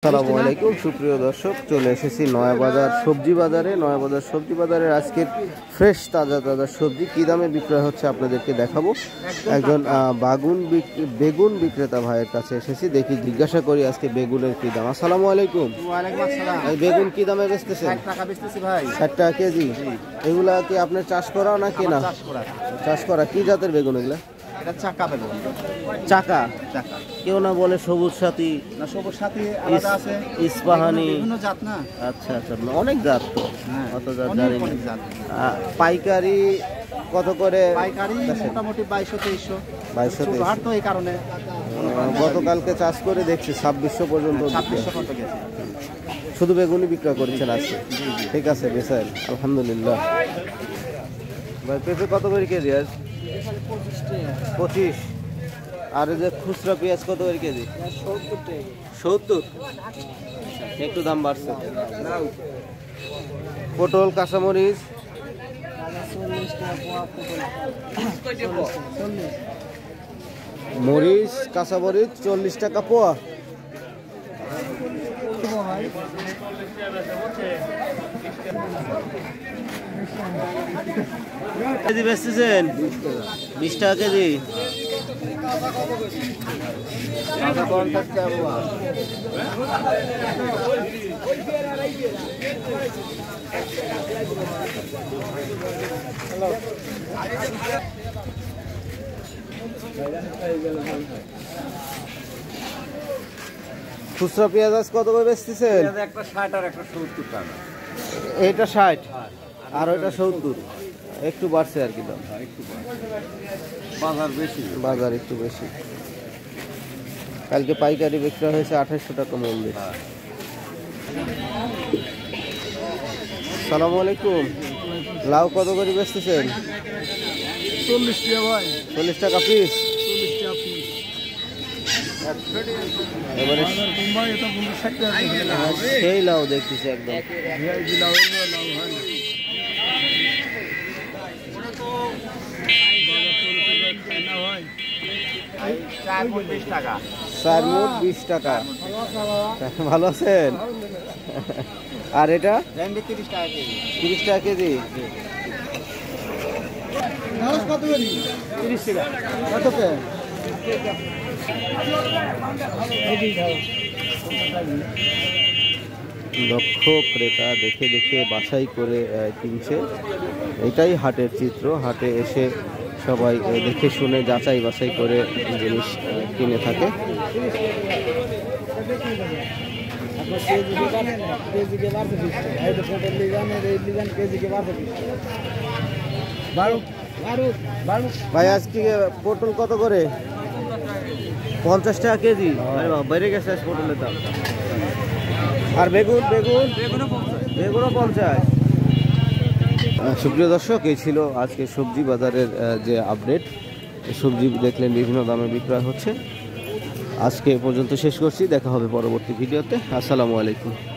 আসসালামু আলাইকুম সুপ্রিয় দর্শক, চলে এসেছি নয়াবাজার সবজি বাজারে। নয়াবাজার সবজি বাজারের আজকের ফ্রেশ তাজা তাজা সবজি কী দামে বিক্রয় হচ্ছে আপনাদেরকে দেখাবো। একজন বেগুন বিক্রেতা ভাইয়ের কাছে এসেছি, দেখি জিজ্ঞাসা করি আজকে বেগুনের কী দাম। আসসালামু আলাইকুম। এই বেগুন কী দামে বেচতেছেন? 60 টাকা বেচতেছি ভাই। 60 টাকা কেজি। এগুলা কি আপনার চাষ করা না কেনা? চাষ করা। কি জাতের বেগুন এগুলা? চাকা বেগুন। চাকা কেউ না বলে সবুজ সাথী, না সবুজ সাথী আলাদা আছে, ইস্পাহানি, বিভিন্ন জাত না। আচ্ছা আচ্ছা, অনেক জাত তো। অত জাত জানি না। অনেক জাত। পাইকারি কত করে? পাইকারি মোটামুটি 2200-2300। 2200 হাট তো এই কারণে গতকালকে চাষ করে দেখছি 2600 পর্যন্ত। 2600 পর্যন্ত গেছে। শুধু বেগুনই বিক্রয় করেছেন আজকে? ঠিক আছে, বেচাই আলহামদুলিল্লাহ। ভাই পেঁপে কত করে কেজি আজ? 25। আর এই যে খুচরা পেঁয়াজ কত করে কেজি? 70। একটু দাম বাড়ছে। পটল কাঁচামরিচ মরিচ কাঁচামরিচ 40 টাকা পোয়া। কেজি বেচতেছেন? 20 টাকা কেজি। খুচরা পেঁয়াজ আজ কত করে বেচতেছেন? একটা 60 আর একটা 70 টাকা। এইটা 60 আর ওইটা 70, একটু বাড়ছে আর কি দাম। বাজার একটু বেশি। কালকে পাইকারি বিক্রয় হয়েছে 2800 টাকা মূল্যে। আসসালামু আলাইকুম। লাউ কত করে বেচতেছেন? 40 টাকা ভাই। 40 টাকা পিস। 40 টাকা পিস। এবারে ভাই এটা 60 টাকা। সেই লাউ দেখতেছি একদম। লাউ হয় না। চার মোট 20 টাকা। ভালো আছেন? আর এটা 30 টাকা কেজি। 30 টাকা কেজি। 30 টাকা। কত কে? লক্ষ ক্রেতা দেখে দেখে বাছাই করে কিনছে। এটাই হাটের চিত্র। হাটে এসে সবাই দেখে শুনে যাচাই বাছাই করে জিনিস কিনে থাকে। ভাই আজকে পটল কত করে? 50 টাকা কেজি। বেড়ে গেছে পটলের দাম। আর বেগুনও 50। সুপ্রিয় দর্শক, এই ছিল আজকে সবজি বাজারের যে আপডেট। সবজি দেখলেন বিভিন্ন দামে বিক্রয় হচ্ছে। আজকে পর্যন্ত শেষ করছি, দেখা হবে পরবর্তী ভিডিওতে। আসসালামু আলাইকুম।